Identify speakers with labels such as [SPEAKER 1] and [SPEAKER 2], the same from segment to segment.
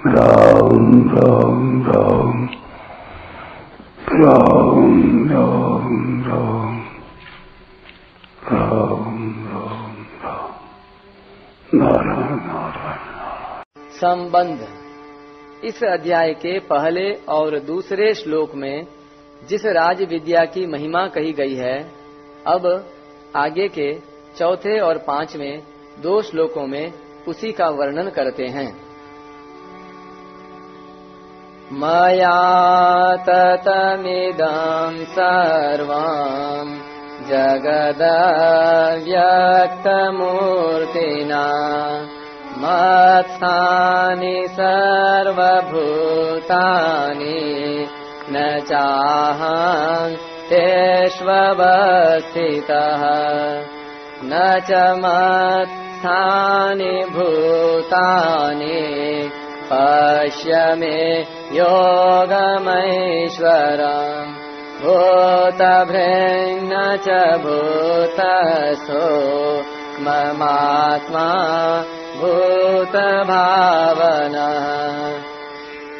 [SPEAKER 1] राम राम राम राम राम राम राम राम राम नारायण नारायण।
[SPEAKER 2] संबंध। इस अध्याय के पहले और दूसरे श्लोक में जिस राज विद्या की महिमा कही गई है, अब आगे के चौथे और पांचवें दो श्लोकों में उसी का वर्णन करते हैं। मया ततमिदं सर्वं जगदव्यक्तमूर्तिना मत्स्थानि सर्वभूतानि न चाहं तेष्वस्थितः न च मत्स्थानि भूतानि पश्य मे योगमैश्वरम् भूतभृन्न च भूतस्थो ममात्मा भूतभावना।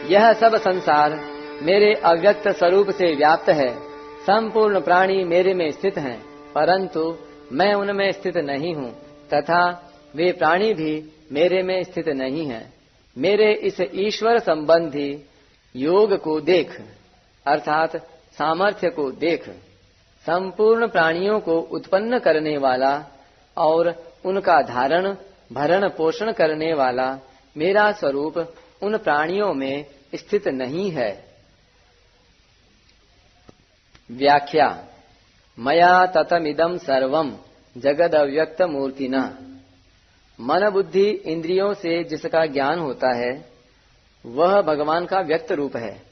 [SPEAKER 2] यह सब संसार मेरे अव्यक्त स्वरूप से व्याप्त है। संपूर्ण प्राणी मेरे में स्थित हैं, परंतु मैं उनमें स्थित नहीं हूँ तथा वे प्राणी भी मेरे में स्थित नहीं हैं। मेरे इस ईश्वर संबंधी योग को देख, अर्थात सामर्थ्य को देख। संपूर्ण प्राणियों को उत्पन्न करने वाला और उनका धारण भरण पोषण करने वाला मेरा स्वरूप उन प्राणियों में स्थित नहीं है। व्याख्या। मया ततमिदं सर्वं जगद अव्यक्त मूर्तिना। मन बुद्धि इंद्रियों से जिसका ज्ञान होता है वह भगवान का व्यक्त रूप है,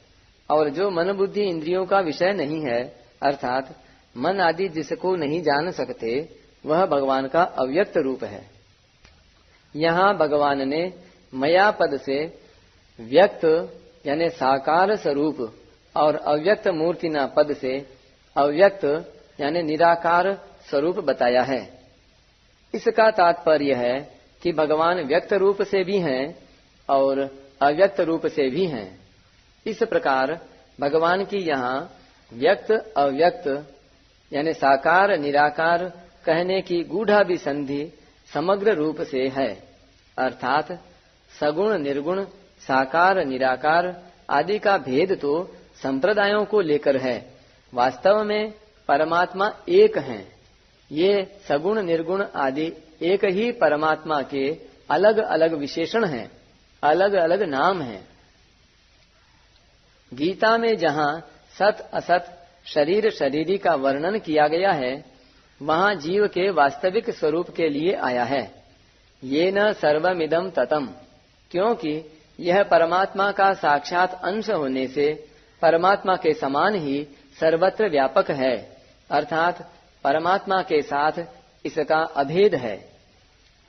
[SPEAKER 2] और जो मन बुद्धि इंद्रियों का विषय नहीं है, अर्थात मन आदि जिसको नहीं जान सकते, वह भगवान का अव्यक्त रूप है। यहाँ भगवान ने मया पद से व्यक्त यानी साकार स्वरूप और अव्यक्त मूर्तिना पद से अव्यक्त यानी निराकार स्वरूप बताया है। इसका तात्पर्य है कि भगवान व्यक्त रूप से भी हैं और अव्यक्त रूप से भी हैं। इस प्रकार भगवान की यहाँ व्यक्त अव्यक्त यानी साकार निराकार कहने की गूढ़ाभिसंधि समग्र रूप से है, अर्थात सगुण निर्गुण साकार निराकार आदि का भेद तो संप्रदायों को लेकर है। वास्तव में परमात्मा एक हैं। ये सगुण निर्गुण आदि एक ही परमात्मा के अलग अलग विशेषण हैं, अलग अलग नाम हैं। गीता में जहाँ सत असत शरीर शरीरी का वर्णन किया गया है, वहाँ जीव के वास्तविक स्वरूप के लिए आया है। ये न सर्वमिदं ततम, क्योंकि यह परमात्मा का साक्षात अंश होने से परमात्मा के समान ही सर्वत्र व्यापक है, अर्थात परमात्मा के साथ इसका अभेद है।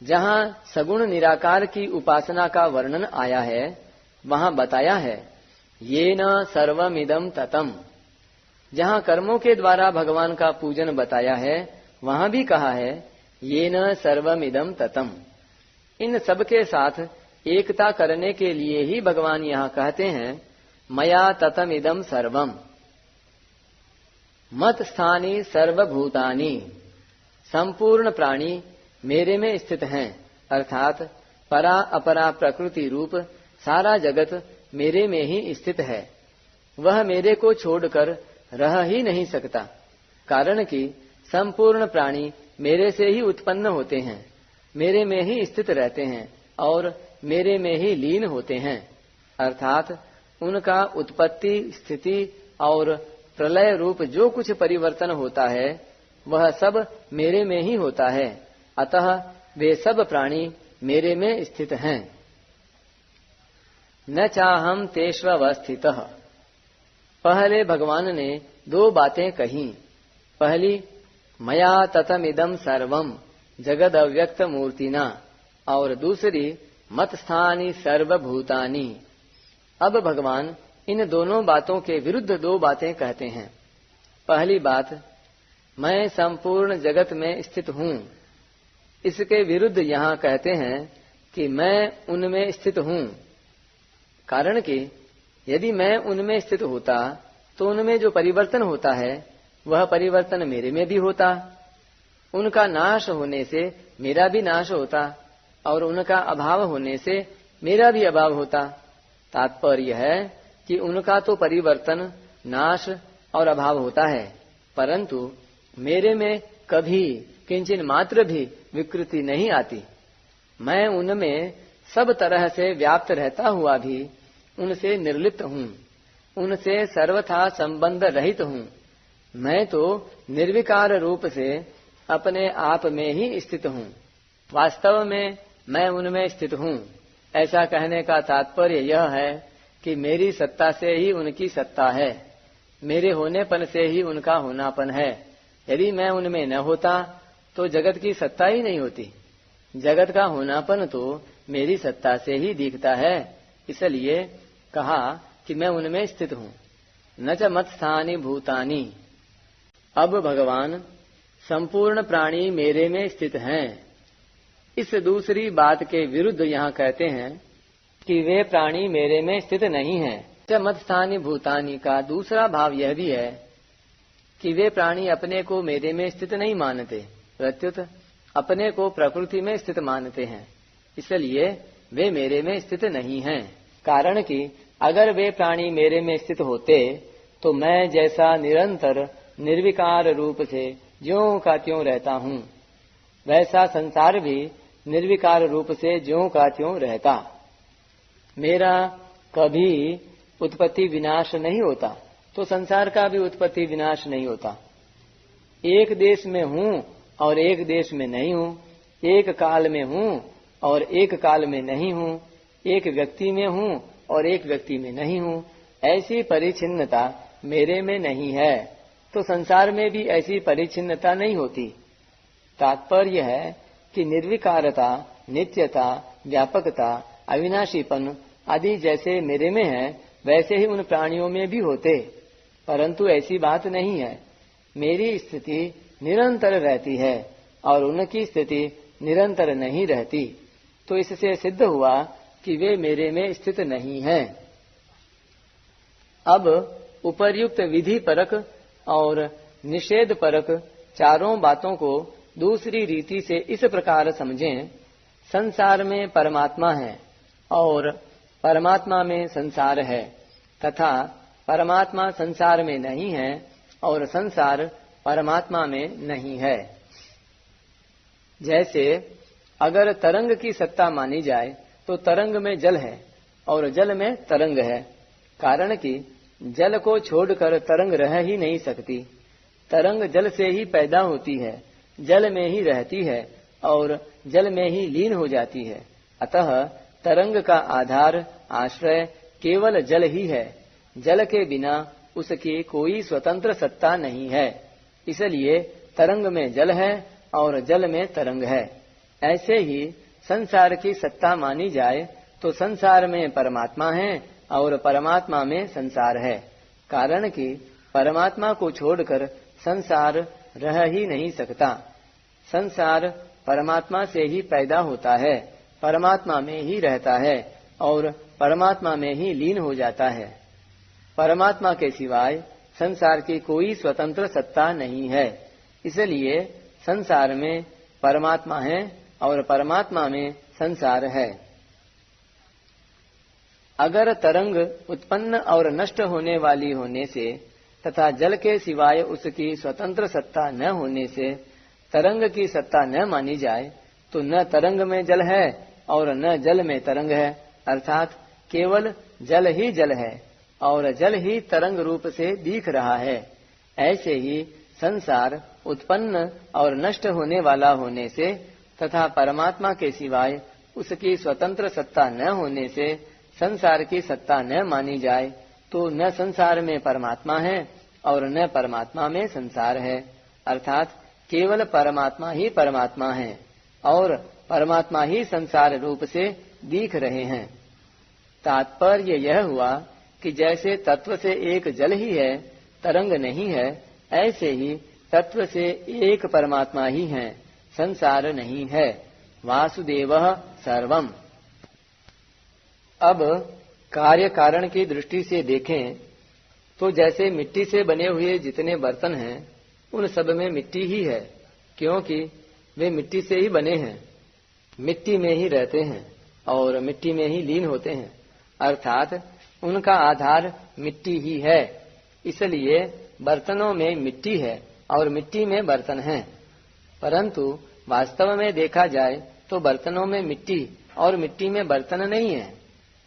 [SPEAKER 2] जहाँ सगुण निराकार की उपासना का वर्णन आया है, वहाँ बताया है ये न सर्वमिदं ततम। जहाँ कर्मों के द्वारा भगवान का पूजन बताया है, वहाँ भी कहा है ये न सर्वमिदं ततम। इन सब के साथ एकता करने के लिए ही भगवान यहाँ कहते हैं मया ततमिदं सर्वम। मत स्थानी सर्वभूतानि। संपूर्ण प्राणी मेरे में स्थित हैं, अर्थात परा अपरा प्रकृति रूप सारा जगत मेरे में ही स्थित है। वह मेरे को छोड़कर रह ही नहीं सकता, कारण कि संपूर्ण प्राणी मेरे से ही उत्पन्न होते हैं, मेरे में ही स्थित रहते हैं और मेरे में ही लीन होते हैं, अर्थात उनका उत्पत्ति स्थिति और प्रलय रूप जो कुछ परिवर्तन होता है वह सब मेरे में ही होता है। अतः वे सब प्राणी मेरे में स्थित हैं। न चाहम तेष्वस्थितः। पहले भगवान ने दो बातें कही। पहली मया ततमिदं सर्वम जगद अव्यक्त मूर्तिना, और दूसरी मत्स्थानि सर्वभूतानि। अब भगवान इन दोनों बातों के विरुद्ध दो बातें कहते हैं। पहली बात, मैं संपूर्ण जगत में स्थित हूँ। इसके विरुद्ध यहाँ कहते हैं कि मैं उनमें स्थित हूँ। कारण कि यदि मैं उनमें स्थित होता तो उनमें जो परिवर्तन होता है वह परिवर्तन मेरे में भी होता। उनका नाश होने से मेरा भी नाश होता और उनका अभाव होने से मेरा भी अभाव होता। तात्पर्य है कि उनका तो परिवर्तन, नाश और अभाव होता है, परंतु मेरे में कभी किंचिन मात्र भी विकृति नहीं आती। मैं उनमें सब तरह से व्याप्त रहता हुआ भी उनसे निर्लिप्त हूँ, उनसे सर्वथा संबंध रहित हूँ। मैं तो निर्विकार रूप से अपने आप में ही स्थित हूँ। वास्तव में मैं उनमें स्थित हूँ। ऐसा कहने का तात्पर्य यह है कि मेरी सत्ता से ही उनकी सत्ता है, मेरे होनेपन से ही उनका होनापन है। यदि मैं उनमें न होता तो जगत की सत्ता ही नहीं होती। जगत का होनापन तो मेरी सत्ता से ही दिखता है, इसलिए कहा कि मैं उनमें स्थित हूँ। न च मत स्थानि भूतानि। अब भगवान संपूर्ण प्राणी मेरे में स्थित हैं। इस दूसरी बात के विरुद्ध यहाँ कहते हैं कि वे प्राणी मेरे में स्थित नहीं हैं। च मत स्थानि भूतानि का दूसरा भाव यह भी है कि वे प्राणी अपने को मेरे में स्थित नहीं मानते, प्रत्युत अपने को प्रकृति में स्थित मानते हैं, इसलिए वे मेरे में स्थित नहीं हैं। कारण कि अगर वे प्राणी मेरे में स्थित होते तो मैं जैसा निरंतर निर्विकार रूप से ज्यों का त्यों रहता हूँ, वैसा संसार भी निर्विकार रूप से ज्यों का त्यों रहता। मेरा कभी उत्पत्ति विनाश नहीं होता तो संसार का भी उत्पत्ति विनाश नहीं होता। एक देश में हूँ और एक देश में नहीं हूँ, एक काल में हूँ और एक काल में नहीं हूँ, एक व्यक्ति में हूँ और एक व्यक्ति में नहीं हूँ। ऐसी परिच्छिन्नता मेरे में नहीं है तो संसार में भी ऐसी परिच्छिन्नता नहीं होती। तात्पर्य है कि निर्विकारता, नित्यता, व्यापकता, अविनाशीपन आदि जैसे मेरे में है वैसे ही उन प्राणियों में भी होते, परंतु ऐसी बात नहीं है। मेरी स्थिति निरंतर रहती है और उनकी स्थिति निरंतर नहीं रहती, तो इससे सिद्ध हुआ कि वे मेरे में स्थित नहीं हैं। अब उपर्युक्त विधि परक और निषेध परक चारों बातों को दूसरी रीति से इस प्रकार समझें। संसार में परमात्मा है और परमात्मा में संसार है, तथा परमात्मा संसार में नहीं है और संसार परमात्मा में नहीं है। जैसे अगर तरंग की सत्ता मानी जाए तो तरंग में जल है और जल में तरंग है, कारण कि जल को छोड़कर तरंग रह ही नहीं सकती। तरंग जल से ही पैदा होती है, जल में ही रहती है और जल में ही लीन हो जाती है। अतः तरंग का आधार, आश्रय केवल जल ही है। जल के बिना उसकी कोई स्वतंत्र सत्ता नहीं है, इसलिए तरंग में जल है और जल में तरंग है। ऐसे ही संसार की सत्ता मानी जाए तो संसार में परमात्मा है और परमात्मा में संसार है, कारण कि परमात्मा को छोड़कर संसार रह ही नहीं सकता। संसार परमात्मा से ही पैदा होता है, परमात्मा में ही रहता है और परमात्मा में ही लीन हो जाता है। परमात्मा के सिवाय संसार की कोई स्वतंत्र सत्ता नहीं है, इसलिए संसार में परमात्मा है और परमात्मा में संसार है। अगर तरंग उत्पन्न और नष्ट होने वाली होने से तथा जल के सिवाय उसकी स्वतंत्र सत्ता न होने से तरंग की सत्ता न मानी जाए तो न तरंग में जल है और न जल में तरंग है, अर्थात केवल जल ही जल है और जल ही तरंग रूप से दिख रहा है। ऐसे ही संसार उत्पन्न और नष्ट होने वाला होने से तथा परमात्मा के सिवाय उसकी स्वतंत्र सत्ता न होने से संसार की सत्ता न मानी जाए तो न संसार में परमात्मा है और न परमात्मा में संसार है, अर्थात केवल परमात्मा ही परमात्मा है और परमात्मा ही संसार रूप से दिख रहे हैं। तात्पर्य यह हुआ कि जैसे तत्व से एक जल ही है, तरंग नहीं है, ऐसे ही तत्व से एक परमात्मा ही है, संसार नहीं है। वासुदेवः सर्वम्। अब कार्य कारण की दृष्टि से देखें तो जैसे मिट्टी से बने हुए जितने बर्तन हैं उन सब में मिट्टी ही है, क्योंकि वे मिट्टी से ही बने हैं, मिट्टी में ही रहते हैं और मिट्टी में ही लीन होते हैं, अर्थात उनका आधार मिट्टी ही है। इसलिए बर्तनों में मिट्टी है और मिट्टी में बर्तन हैं। परंतु वास्तव में देखा जाए तो बर्तनों में मिट्टी और मिट्टी में बर्तन नहीं है।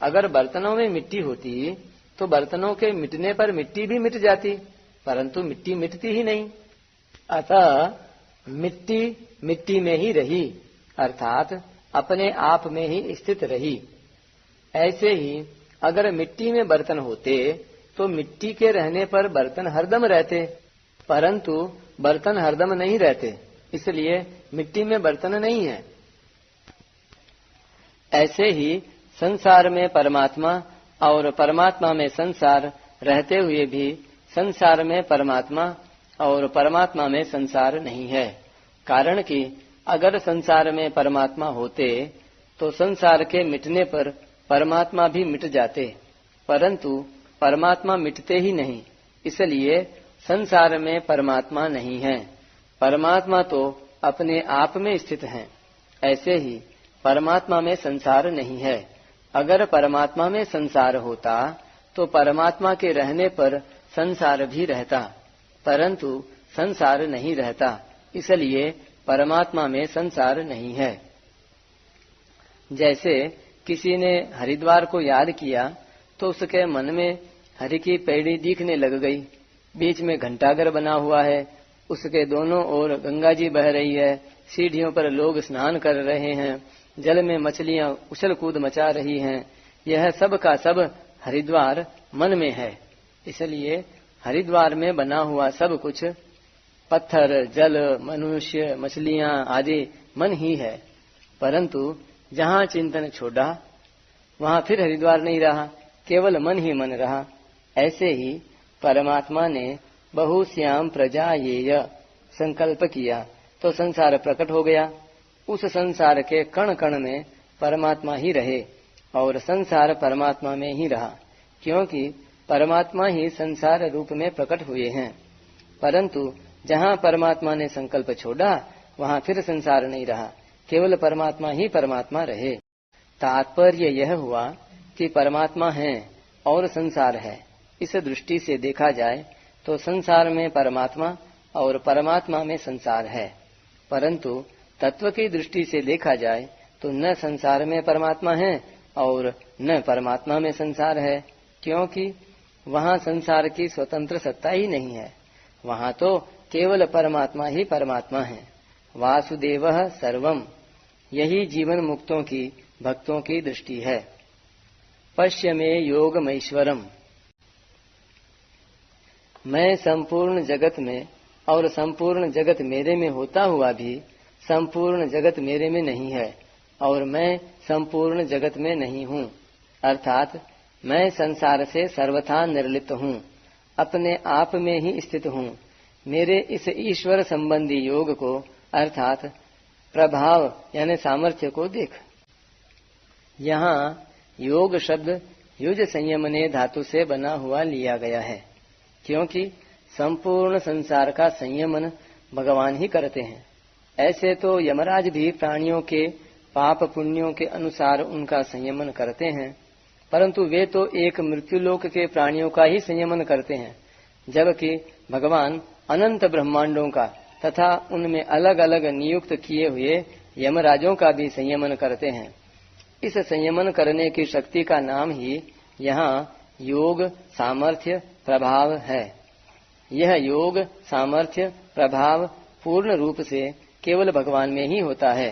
[SPEAKER 2] अगर बर्तनों में मिट्टी होती तो बर्तनों के मिटने पर मिट्टी भी मिट जाती, परंतु मिट्टी मिटती ही नहीं। अतः मिट्टी मिट्टी में ही रही, अर्थात अपने आप में ही स्थित रही। ऐसे ही अगर मिट्टी में बर्तन होते तो मिट्टी के रहने पर बर्तन हरदम रहते, परंतु बर्तन हरदम नहीं रहते, इसलिए मिट्टी में बर्तन नहीं है। ऐसे ही संसार में परमात्मा और परमात्मा में संसार रहते हुए भी संसार में परमात्मा और परमात्मा में संसार नहीं है। कारण कि अगर संसार में परमात्मा होते तो संसार के मिटने पर परमात्मा भी मिट जाते, परंतु परमात्मा मिटते ही नहीं, इसलिए संसार में परमात्मा नहीं है। परमात्मा तो अपने आप में स्थित है। ऐसे ही परमात्मा में संसार नहीं है। अगर परमात्मा में संसार होता तो परमात्मा के रहने पर संसार भी रहता, परंतु संसार नहीं रहता, इसलिए परमात्मा में संसार नहीं है। जैसे किसी ने हरिद्वार को याद किया तो उसके मन में हरि की पैड़ी दिखने लग गई। बीच में घंटाघर बना हुआ है, उसके दोनों ओर गंगा जी बह रही है, सीढ़ियों पर लोग स्नान कर रहे हैं, जल में मछलियां उछल कूद मचा रही हैं। यह सब का सब हरिद्वार मन में है। इसलिए हरिद्वार में बना हुआ सब कुछ, पत्थर, जल, मनुष्य, मछलियां आदि मन ही है। परंतु जहाँ चिंतन छोड़ा वहाँ फिर हरिद्वार नहीं रहा, केवल मन ही मन रहा। ऐसे ही परमात्मा ने बहुश्याम प्रजायेय संकल्प किया तो संसार प्रकट हो गया। उस संसार के कण कण में परमात्मा ही रहे और संसार परमात्मा में ही रहा, क्योंकि परमात्मा ही संसार रूप में प्रकट हुए हैं। परंतु जहाँ परमात्मा ने संकल्प छोड़ा वहाँ फिर संसार नहीं रहा, केवल परमात्मा ही परमात्मा रहे। तात्पर्य यह हुआ कि परमात्मा है और संसार है। इस दृष्टि से देखा जाए तो संसार में परमात्मा और परमात्मा में संसार है, परंतु तत्व की दृष्टि से देखा जाए तो न संसार में परमात्मा है और न परमात्मा में संसार है, क्योंकि वहाँ संसार की स्वतंत्र सत्ता ही नहीं है। वहाँ तो केवल परमात्मा ही परमात्मा है। वासुदेवः सर्वम, यही जीवन मुक्तों की भक्तों की दृष्टि है। पश्य में योगमैश्वरम, मैं संपूर्ण जगत में और संपूर्ण जगत मेरे में होता हुआ भी संपूर्ण जगत मेरे में नहीं है और मैं संपूर्ण जगत में नहीं हूँ, अर्थात मैं संसार से सर्वथा निर्लिप्त हूँ, अपने आप में ही स्थित हूँ। मेरे इस ईश्वर संबंधी योग को अर्थात प्रभाव यानी सामर्थ्य को देख। यहाँ योग शब्द युज संयमने धातु से बना हुआ लिया गया है, क्योंकि संपूर्ण संसार का संयमन भगवान ही करते हैं। ऐसे तो यमराज भी प्राणियों के पाप पुण्यों के अनुसार उनका संयमन करते हैं, परंतु वे तो एक मृत्युलोक के प्राणियों का ही संयमन करते हैं, जबकि भगवान अनंत ब्रह्मांडों का तथा उनमें अलग अलग नियुक्त किए हुए यमराजों का भी संयमन करते हैं। इस संयमन करने की शक्ति का नाम ही यहाँ योग सामर्थ्य प्रभाव है। यह योग सामर्थ्य प्रभाव पूर्ण रूप से केवल भगवान में ही होता है।